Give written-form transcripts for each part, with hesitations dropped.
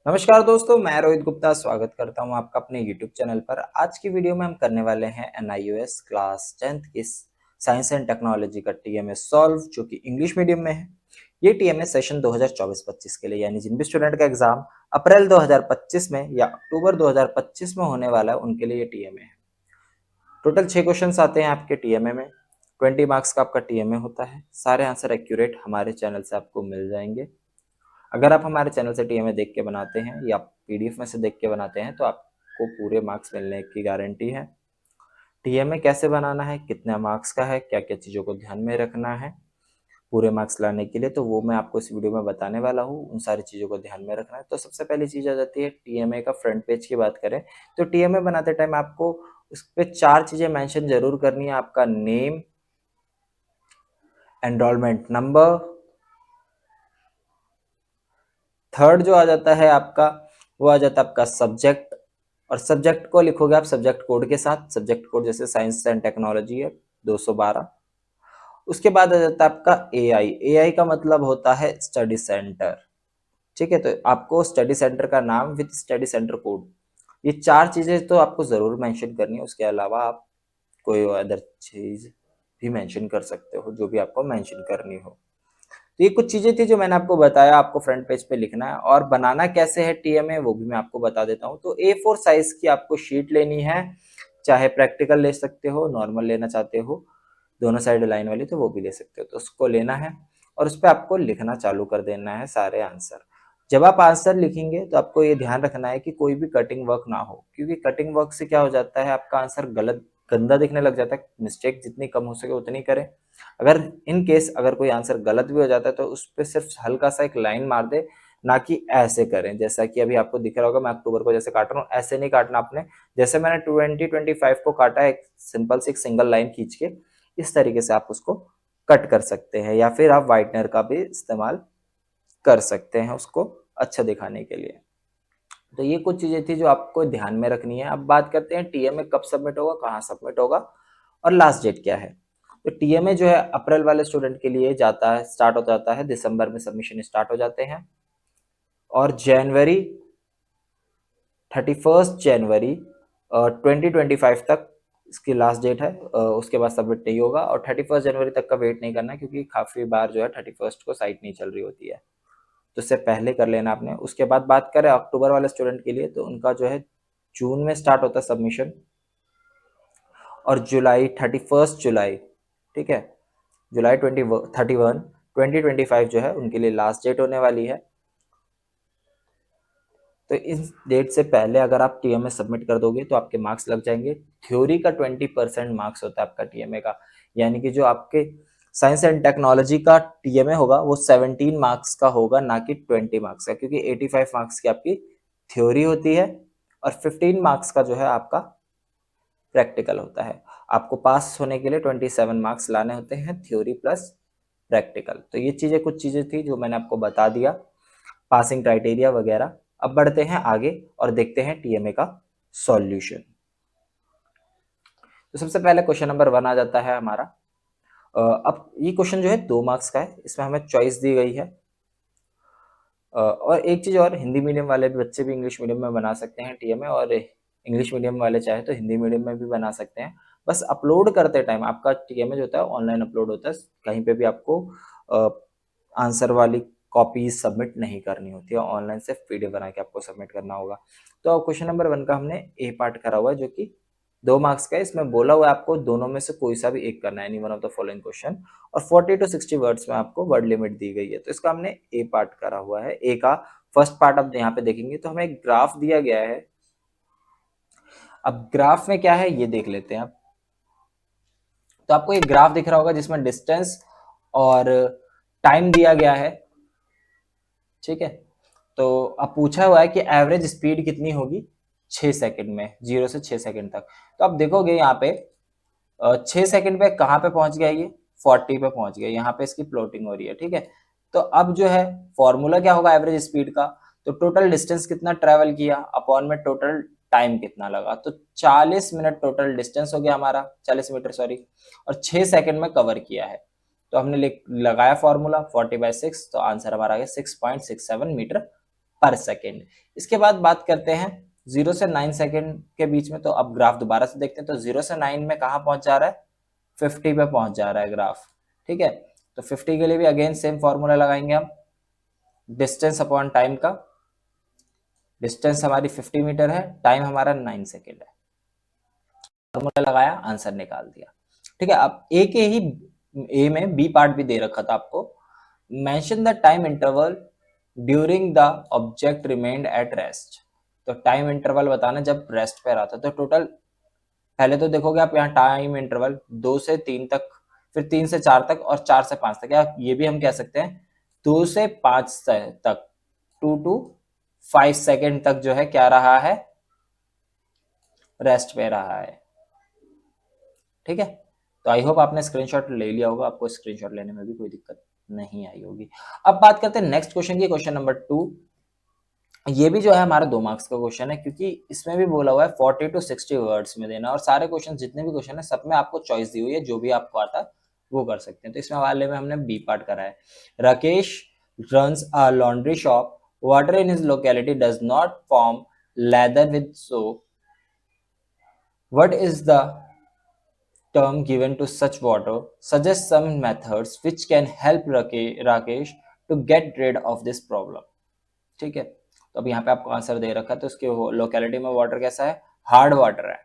नमस्कार दोस्तों, मैं रोहित गुप्ता स्वागत करता हूं आपका अपने YouTube चैनल पर। आज की वीडियो में हम करने वाले हैं NIOS क्लास 10th की साइंस एंड टेक्नोलॉजी का TMS सॉल्व, जो कि इंग्लिश मीडियम में है। ये TMS सेशन 2024-25 के लिए, यानी जिन भी स्टूडेंट का एग्जाम अप्रैल 2025 में या अक्टूबर 2025 में होने वाला है, उनके लिए ये TMA है। टोटल 6 क्वेश्चंस आते हैं आपके TMA में। 20 मार्क्स का आपका TMA होता है। सारे आंसर एक्यूरेट हमारे चैनल से आपको मिल जाएंगे। अगर आप हमारे चैनल से TMA देख के बनाते हैं या PDF में से देख के बनाते हैं तो आपको पूरे मार्क्स मिलने की गारंटी है। TMA कैसे बनाना है, कितने मार्क्स का है, क्या क्या चीज़ों को ध्यान में रखना है पूरे मार्क्स लाने के लिए, तो वो मैं आपको इस वीडियो में बताने वाला हूँ। उन सारी चीज़ों को ध्यान में रखना है। तो सबसे पहली चीज़ आ जाती है TMA का फ्रंट पेज की बात करें तो TMA बनाते टाइम आपको उस पर 4 चीज़ें मेंशन जरूर करनी है। आपका नेम, एनरोलमेंट नंबर, थर्ड जो आ जाता है आपका वो आ जाता है आपका सब्जेक्ट, और सब्जेक्ट को लिखोगे आप सब्जेक्ट कोड के साथ। सब्जेक्ट कोड जैसे साइंस एंड टेक्नोलॉजी है 212। उसके बाद आ जाता है आपका एआई। एआई का मतलब होता है स्टडी सेंटर। ठीक है, तो आपको स्टडी सेंटर का नाम विद स्टडी सेंटर कोड, ये 4 चीजें तो आपको जरूर मेंशन करनी है। उसके अलावा आप कोई अदर चीज भी मेंशन कर सकते हो, जो भी आपको मेंशन करनी हो। तो ये कुछ चीजें थी जो मैंने आपको बताया आपको फ्रंट पेज पे लिखना है। और बनाना कैसे है TMA वो भी मैं आपको बता देता हूँ। तो A4 साइज की आपको शीट लेनी है, चाहे प्रैक्टिकल ले सकते हो, नॉर्मल लेना चाहते हो दोनों साइड लाइन वाली तो वो भी ले सकते हो। तो उसको लेना है और उस पर आपको लिखना चालू कर देना है सारे आंसर। जब आप आंसर लिखेंगे तो आपको ये ध्यान रखना है कि कोई भी कटिंग वर्क ना हो, क्योंकि कटिंग वर्क से क्या हो जाता है, आपका आंसर गलत गंदा दिखने लग जाता है। मिस्टेक जितनी कम हो सके उतनी करें। अगर इन केस अगर कोई आंसर गलत भी हो जाता है तो उस पर सिर्फ हल्का सा एक लाइन मार दे, ना कि ऐसे करें जैसा कि अभी आपको दिख रहा होगा। मैं अक्टूबर को जैसे काट रहा हूँ, ऐसे नहीं काटना आपने। जैसे मैंने 2025 को काटा, एक सिंपल सी एक सिंगल लाइन खींच के, इस तरीके से आप उसको कट कर सकते हैं, या फिर आप व्हाइटनर का भी इस्तेमाल कर सकते हैं उसको अच्छा दिखाने के लिए। तो ये कुछ चीजें थी जो आपको ध्यान में रखनी है। अब बात करते हैं TMA कब सबमिट होगा, कहाँ सबमिट होगा और लास्ट डेट क्या है। तो TMA जो है अप्रैल वाले स्टूडेंट के लिए जाता है, स्टार्ट हो जाता है दिसंबर में, सबमिशन स्टार्ट हो जाते हैं। और जनवरी 31 जनवरी 2025 तक इसकी लास्ट डेट है। उसके बाद सबमिट नहीं होगा, और 31 जनवरी तक का वेट नहीं करना, क्योंकि काफ़ी बार जो है 31 को साइट नहीं चल रही होती है, तो उससे पहले कर लेना आपने। उसके बाद बात करें अक्टूबर वाले स्टूडेंट के लिए, तो उनका जो है जून में स्टार्ट होता है सबमिशन, और जुलाई 31 जुलाई, ठीक है, जुलाई 2025 जो है उनके लिए लास्ट डेट होने वाली है। तो इस डेट से पहले अगर आप TMA सबमिट कर दोगे तो आपके मार्क्स लग जाएंगे। थ्योरी का 20% मार्क्स होता है आपका TMA का, यानी कि जो आपके साइंस एंड टेक्नोलॉजी का TMA होगा वो 17 मार्क्स का होगा, ना कि 20 मार्क्स का, क्योंकि 85 मार्क्स की आपकी थ्योरी होती है और 15 मार्क्स का जो है आपका प्रैक्टिकल होता है। आपको पास होने के लिए 27 मार्क्स लाने होते हैं, थ्योरी प्लस प्रैक्टिकल। तो ये चीजें कुछ चीजें थी जो मैंने आपको बता दिया, पासिंग क्राइटेरिया वगैरह। अब बढ़ते हैं आगे और देखते हैं TMA का सॉल्यूशन। तो सबसे पहले क्वेश्चन नंबर 1 आ जाता है हमारा। अब ये क्वेश्चन जो है 2 मार्क्स का है, इसमें हमें चॉइस दी गई है। और एक चीज और, हिंदी मीडियम वाले बच्चे भी इंग्लिश मीडियम में बना सकते हैं TMA, और इंग्लिश मीडियम वाले चाहे तो हिंदी मीडियम में भी बना सकते हैं। बस अपलोड करते टाइम आपका TMA जो होता है ऑनलाइन अपलोड होता है, कहीं पे भी आपको आंसर वाली कॉपी सबमिट नहीं करनी होती है, ऑनलाइन सिर्फ PDF बना के आपको सबमिट करना होगा। तो क्वेश्चन नंबर 1 का हमने ए पार्ट करा हुआ है, जो कि 2 मार्क्स का है। इसमें बोला हुआ है आपको दोनों में से कोई सा भी एक करना है, any one of the following question, और 40 to 60 वर्ड्स में आपको वर्ड लिमिट दी गई है। तो इसका हमने ए पार्ट करा हुआ है। ए का फर्स्ट पार्ट अब यहाँ पे देखेंगे तो हमें एक ग्राफ दिया गया है। अब ग्राफ में क्या है ये देख लेते हैं आप। तो आपको एक ग्राफ दिख रहा होगा जिसमें डिस्टेंस और टाइम दिया गया है, ठीक है। तो अब पूछा हुआ है कि एवरेज स्पीड कितनी होगी 6 सेकंड में, 0 से 6 सेकंड तक। तो आप देखोगे यहाँ पे 6 सेकंड पे कहाँ पे पहुंच गया, ये 40 पे पहुंच गया। यहाँ पे इसकी प्लॉटिंग हो रही है, ठीक है। तो अब जो है फॉर्मूला क्या होगा एवरेज स्पीड का, तो टोटल डिस्टेंस कितना ट्रेवल किया अपॉन में टोटल टाइम कितना लगा। तो 40 मिनट टोटल डिस्टेंस हो गया हमारा, 40 मीटर सॉरी, और 6 सेकंड में कवर किया है। तो हमने लगाया फॉर्मूला 40/6, तो आंसर हमारा आ गया 6.67 मीटर पर सेकेंड। इसके बाद बात करते हैं 0 से 9 सेकेंड के बीच में, तो अब ग्राफ दोबारा से देखते हैं। तो 0 से 9 में कहाँ पहुंच जा रहा है, 50 पे पहुंच जा रहा है ग्राफ, ठीक है। तो 50 के लिए भी अगेन सेम फॉर्मूला लगाएंगे हम, डिस्टेंस अपॉन टाइम का। डिस्टेंस हमारी 50 मीटर है, टाइम हमारा 9 सेकेंड है। फॉर्मूला लगाया, आंसर निकाल दिया, ठीक है। अब ए में बी पार्ट भी दे रखा था आपको। Mention the time interval during the object remained at rest. तो टाइम इंटरवल बताना जब रेस्ट पे रहा था। तो टोटल पहले तो देखोगे आप यहाँ टाइम इंटरवल 2 से 3 तक, फिर 3 से 4 तक और 4 से 5 तक, या ये भी हम कह सकते हैं 2 से 5 तक, 2 to 5 सेकेंड तक जो है क्या रहा है, रेस्ट पे रहा है, ठीक है। तो आई होप आपने स्क्रीनशॉट ले लिया होगा, आपको स्क्रीनशॉट लेने में भी कोई दिक्कत नहीं आई होगी। अब बात करते हैं नेक्स्ट क्वेश्चन की, क्वेश्चन नंबर 2। ये भी जो है हमारा 2 मार्क्स का क्वेश्चन है, क्योंकि इसमें भी बोला हुआ है 40 to 60 वर्ड्स में देना, और सारे क्वेश्चन जितने भी क्वेश्चन है सब में आपको चॉइस दी हुई है, जो भी आपको आता है वो कर सकते हैं। तो इसमें वाले में हमने बी पार्ट करा है। Rakesh runs a laundry shop. Water in his locality does not form lather with soap. What is the term given to such water? Suggest some methods which can help Rakesh to get rid of this problem. ठीक है, तो अब यहाँ पे आपको answer दे रखा है, तो उसके लोकेलिटी में वाटर कैसा है, हार्ड वाटर है,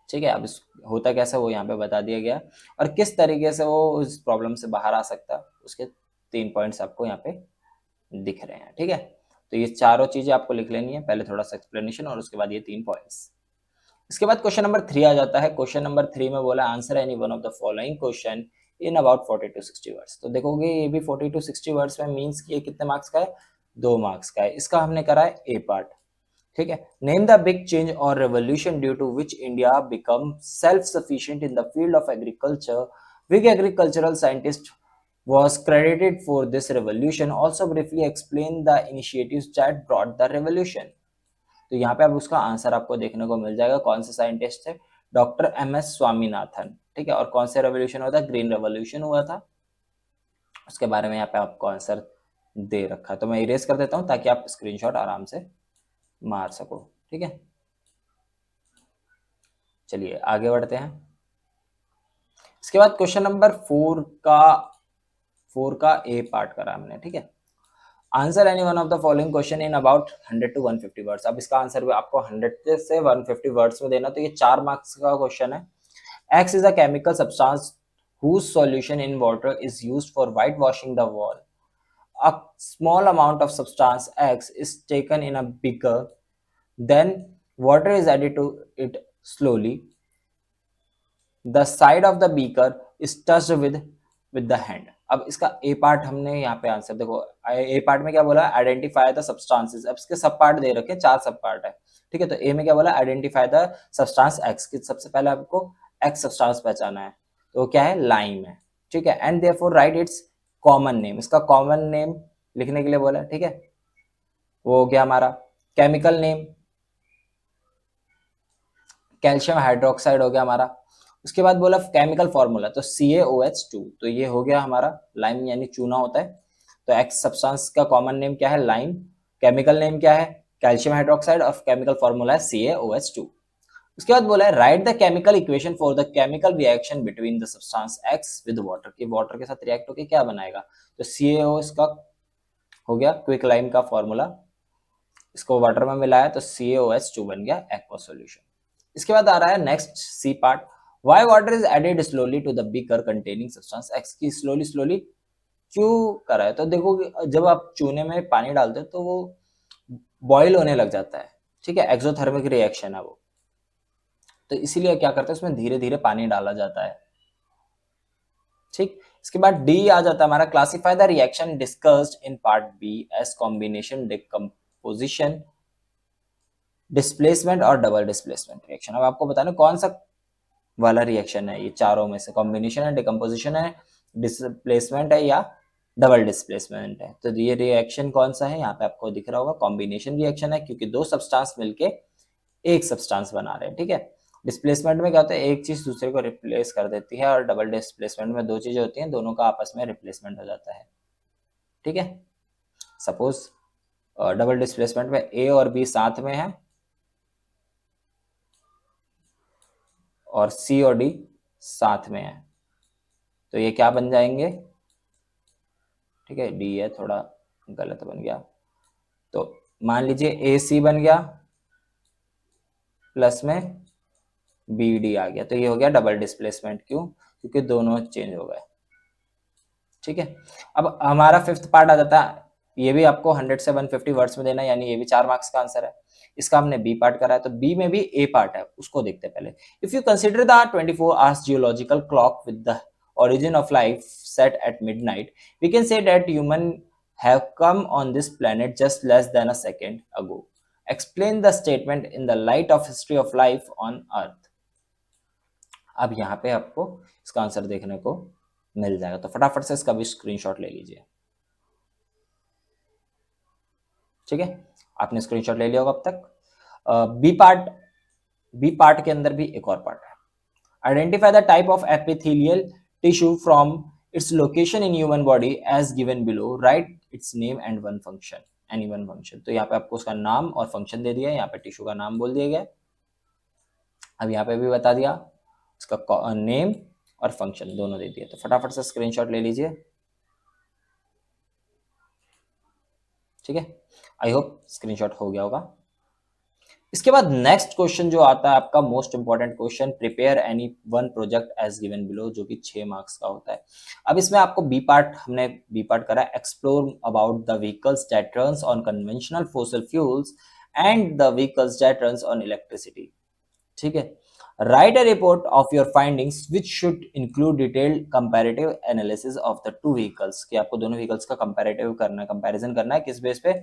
ठीक है। अब होता कैसा वो यहाँ पे बता दिया गया, और किस तरीके से वो इस प्रॉब्लम से बाहर आ सकता है, उसके 3 पॉइंट्स आपको यहाँ पे दिख रहे हैं, ठीक है। तो ये चारों चीजें आपको लिख लेनी है, पहले थोड़ा सा एक्सप्लेनेशन और उसके बाद ये 3 पॉइंट्स। इसके बाद क्वेश्चन नंबर 3 आ जाता है। क्वेश्चन नंबर 3 में बोला answer any one of the following question in about 40 to 60 words. तो देखोगे ये भी 40 to 60 वर्ड्स में मीन्स कि ये कितने मार्क्स का है, 2 मार्क्स का है। इसका हमने करा है ए पार्ट, ठीक है। नेम द बिग चेंज और revolution due to which India become self sufficient in the field of agriculture. Big agricultural scientist was credited for this revolution. Also briefly explain the initiatives that brought the revolution. तो यहाँ पे अब उसका answer आपको देखने को मिल जाएगा, कौन से साइंटिस्ट थे, डॉक्टर MS स्वामीनाथन, ठीक है। और कौन से रेवोल्यूशन हुआ था, ग्रीन रेवोल्यूशन हुआ था, उसके बारे में यहाँ पे आपको आंसर दे रखा है। तो मैं इरेज कर देता हूँ ताकि आप स्क्रीनशॉट आराम से मार सको, ठीक है। चलिए आगे बढ़ते हैं। इसके बाद क्वेश्चन नंबर 4 का ए पार्ट करा हमने, ठीक है। Answer any one of the following question in about 100 to 150 words. अब इसका आंसर भी आपको 100 से 150 वर्ड्स में देना। तो ये 4 मार्क्स का क्वेश्चन है। X is a chemical substance whose solution in water is used for whitewashing the wall. A small amount of substance X is taken in a beaker, then water is added to it slowly. The side of the beaker is touched with the hand. अब इसका ए part हमने यहाँ पे answer देखो, ए part में क्या बोला, identify the substances. अब इसके सब पार्ट दे रखे हैं, 4 सब पार्ट है, ठीक है। तो ए में क्या बोला, आइडेंटिफाई द सब्सटेंस एक्स, की सबसे पहले आपको एक्स सब्सटेंस पहचाना है, तो क्या है, लाइम है, ठीक है। And therefore right it's common name, इसका कॉमन नेम लिखने के लिए बोला, ठीक है। वो हो गया हमारा केमिकल नेम, कैल्शियम हाइड्रोक्साइड हो गया हमारा। उसके बाद बोला केमिकल फॉर्मूला, तो CaOH2, तो ये हो गया हमारा लाइम यानी चूना होता है। तो एक्स सब्सटेंस का कॉमन नेम क्या है, लाइम, केमिकल नेम क्या है, कैल्शियम हाइड्रोक्साइड, और केमिकल फॉर्मूला है CaOH2। उसके बाद बोला है right the chemical equation for the chemical reaction between the substance x with water, की वाटर के साथ रिएक्ट होकर क्या बनाएगा। तो CaO इसका हो गया क्विक लाइम का फॉर्मूला, इसको वाटर में मिलाया तो CaOH2 बन गया एक्वा सॉल्यूशन। इसके बाद आ रहा है next C part, why water is added slowly to the beaker containing substance X, की स्लोली क्यों करा है। तो देखो जब आप चूने में पानी डालते हो तो वो बॉईल होने लग जाता है, ठीक है, एक्सोथर्मिक रिएक्शन है वो, तो इसीलिए क्या करते हैं उसमें धीरे धीरे पानी डाला जाता है, ठीक। इसके बाद डी आ जाता है हमारा, classify the reaction discussed in part B as combination, decomposition, displacement और डबल डिस्प्लेसमेंट रिएक्शन। अब आपको बताना कौन सा वाला रिएक्शन है, ये चारों में से कॉम्बिनेशन है, डिकम्पोजिशन है, डिस्प्लेसमेंट है, या डबल डिस्प्लेसमेंट है। तो ये रिएक्शन कौन सा है, यहाँ पे आपको दिख रहा होगा कॉम्बिनेशन रिएक्शन है, क्योंकि 2 सब्सटेंस मिलके एक सब्सटेंस बना रहे हैं, ठीक है। डिस्प्लेसमेंट में क्या होता है, एक चीज दूसरे को रिप्लेस कर देती है, और डबल डिस्प्लेसमेंट में 2 चीजें होती हैं, दोनों का आपस में रिप्लेसमेंट हो जाता है, ठीक है। सपोज डबल डिस्प्लेसमेंट में ए और बी साथ में है और सी और डी साथ में है, तो ये क्या बन जाएंगे, ठीक है, डी है, थोड़ा गलत बन गया, तो मान लीजिए ए सी बन गया प्लस में बी डी आ गया, तो ये हो गया डबल डिस्प्लेसमेंट। क्यों? क्योंकि दोनों चेंज हो गए। ठीक है, अब हमारा फिफ्थ पार्ट आ जाता है, ये भी आपको 100 से 150 वर्ड्स में देना है, यानी ये भी 4 मार्क्स का आंसर है। इसका हमने बी पार्ट करा है, तो बी में भी ए पार्ट है, उसको देखते हैं पहले। If you consider the 24 hours geological clock with the origin of life set at midnight, we can say that human have come on this planet just less than a second ago. Explain the statement in the light of history of life on earth. अब यहाँ पे आपको इसका answer देखने को मिल जाएगा, तो फटाफट से इसका भी स्क्रीनशॉट ले लीजिए। ठीक है, आपने स्क्रीनशॉट ले लिया होगा अब तक। बी पार्ट के अंदर भी एक और पार्ट है, identify the type of epithelial tissue from its location in human body as given below, write its name and one function, any one function. तो यहाँ पे आपको उसका नाम और फंक्शन दे दिया, यहाँ पे टिश्यू का नाम बोल दिया गया, अब यहाँ पे भी बता दिया इसका नेम और फंक्शन दोनों दे दिए, तो फटाफट से स्क्रीनशॉट ले लीजिए। ठीक है, आई होप स्क्रीनशॉट हो गया होगा। इसके बाद नेक्स्ट क्वेश्चन जो आता है आपका most important question, prepare any one project as given below, जो कि 6 मार्क्स का होता है। अब इसमें आपको बी पार्ट, हमने बी पार्ट करा, explore about the vehicles that runs on conventional fossil fuels and the vehicles that runs on electricity. ठीक है, right a report of your findings which should include detailed comparative analysis of the two vehicles, कि आपको दोनों vehicles का comparative करना है, comparison करना है, किस बेस पे,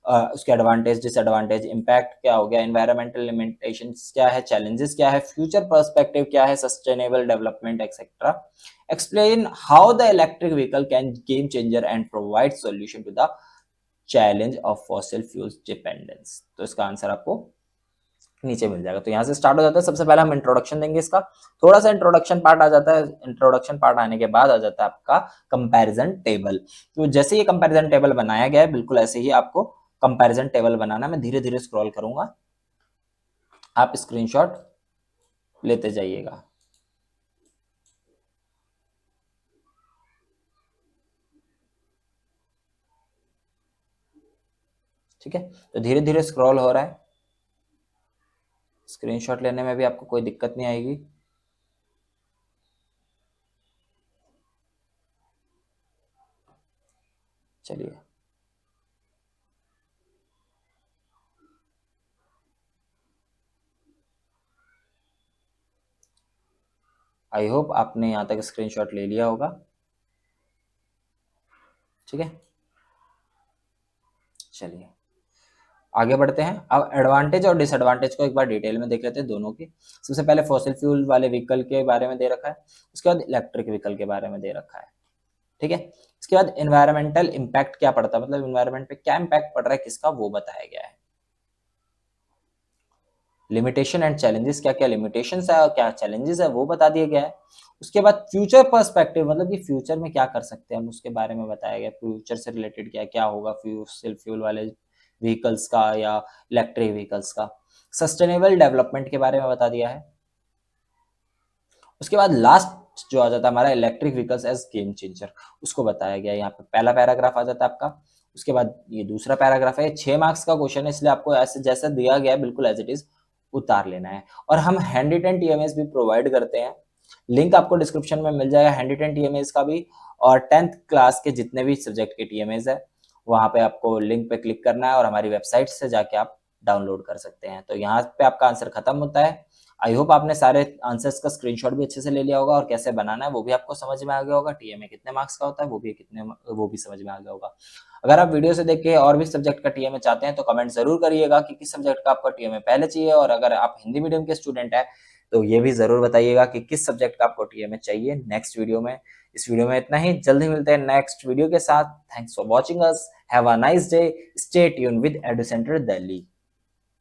उसके एडवांटेज डिसएडवांटेज, इंपैक्ट क्या हो गया, एनवायरमेंटल लिमिटेशंस क्या है, चैलेंजेस क्या है, फ्यूचर पर्सपेक्टिव क्या है, sustainable development etcetera. Explain how the electric vehicle can game changer and provide solution to the challenge of fossil fuels dependence. तो इसका आंसर आपको नीचे मिल जाएगा। तो यहाँ से स्टार्ट हो जाता है, सबसे पहले हम इंट्रोडक्शन देंगे इसका, थोड़ा सा इंट्रोडक्शन पार्ट आ जाता है, इंट्रोडक्शन पार्ट आने के बाद आ जाता है आपका कंपैरिजन टेबल। तो जैसे ये कंपैरिजन टेबल बनाया गया है, बिल्कुल ऐसे ही आपको कंपैरिजन टेबल बनाना, मैं धीरे धीरे स्क्रॉल करूंगा, आप स्क्रीनशॉट लेते जाइएगा। ठीक है, तो धीरे धीरे स्क्रॉल हो रहा है, स्क्रीनशॉट लेने में भी आपको कोई दिक्कत नहीं आएगी। चलिए, आई होप आपने यहाँ तक स्क्रीनशॉट ले लिया होगा। ठीक है, चलिए आगे बढ़ते हैं। अब एडवांटेज और डिसएडवांटेज को एक बार डिटेल में देख लेते हैं दोनों की। सबसे पहले फॉसिल फ्यूल वाले व्हीकल के बारे में दे रखा है, उसके बाद इलेक्ट्रिक व्हीकल के बारे में दे रखा है। ठीक है, इसके बाद एनवायरमेंटल इंपैक्ट क्या पड़ता है, मतलब एनवायरमेंट पे क्या इंपैक्ट पड़ रहा है किसका, वो बताया गया है। लिमिटेशन एंड चैलेंजेस, क्या क्या लिमिटेशंस है और क्या चैलेंजेस है वो बता दिया गया है। उसके बाद फ्यूचर पर्सपेक्टिव, मतलब कि फ्यूचर में क्या कर सकते हैं हम, उसके बारे में बताया गया, फ्यूचर से रिलेटेड क्या क्या होगा फ्यूल फ्यूल वाले व्हीकल्स का या इलेक्ट्रिक व्हीकल्स का। सस्टेनेबल डेवलपमेंट के बारे में बता दिया है। उसके बाद लास्ट जो आ जाता है हमारा electric vehicles as game changer, उसको बताया गया। यहाँ पे पहला पैराग्राफ आ जाता है आपका, उसके बाद ये दूसरा पैराग्राफ है। 6 मार्क्स का क्वेश्चन है, इसलिए आपको ऐसे जैसा दिया गया है बिल्कुल एज इट इज उतार लेना है। और हम हैंड रिटन टीएमएस भी प्रोवाइड करते हैं, लिंक आपको डिस्क्रिप्शन में मिल जाएगा हैंड रिटन टीएमएस का भी, और 10th क्लास के जितने भी सब्जेक्ट के टीएमएस है वहां पे आपको लिंक पे क्लिक करना है और हमारी वेबसाइट से जाके आप डाउनलोड कर सकते हैं। तो यहाँ पे आपका आंसर खत्म होता है। आई होप आपने सारे आंसर्स का स्क्रीनशॉट भी अच्छे से ले लिया होगा और कैसे बनाना है वो भी आपको समझ में आ गया होगा, टीएमए कितने मार्क्स का होता है वो भी समझ में आ गया होगा। अगर आप वीडियो से देख के और भी सब्जेक्ट का टीएमए चाहते हैं तो कमेंट जरूर करिएगा कि किस सब्जेक्ट का आपका टीएमए पहले चाहिए, और अगर आप हिंदी मीडियम के स्टूडेंट हैं तो ये भी जरूर बताइएगा कि किस सब्जेक्ट का आपको टीएमए चाहिए नेक्स्ट वीडियो में। इस वीडियो में इतना ही, जल्दी मिलते हैं नेक्स्ट वीडियो के साथ। Thanks for watching us, have a nice day, stay tuned with Educentre Delhi.